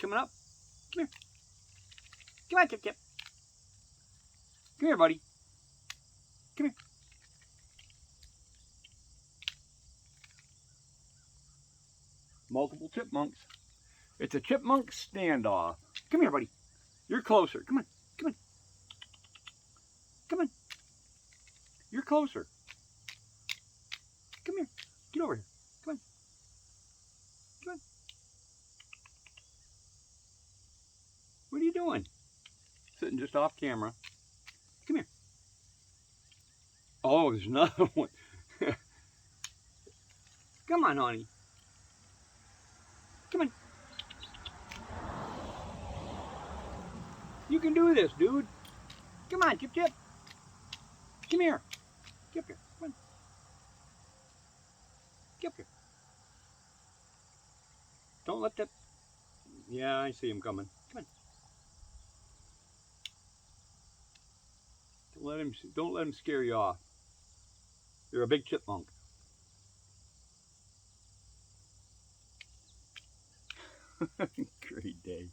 coming up. Come here. Come on, Chip Chip. Come here, buddy. Come here. Multiple chipmunks. It's a chipmunk standoff. Come here, buddy. You're closer. Come on. Come on. Come on. You're closer. Come here. Get over here. Come on. Come on. What are you doing? Sitting just off camera. Come here. Oh, there's another one. Come on, honey. Come on. You can do this, dude. Come on, Chip Chip. Come here. Chip here. Come on. Chip here. Don't let that... Yeah, I see him coming. Come on. Don't let him scare you off. You're a big chipmunk. Great day.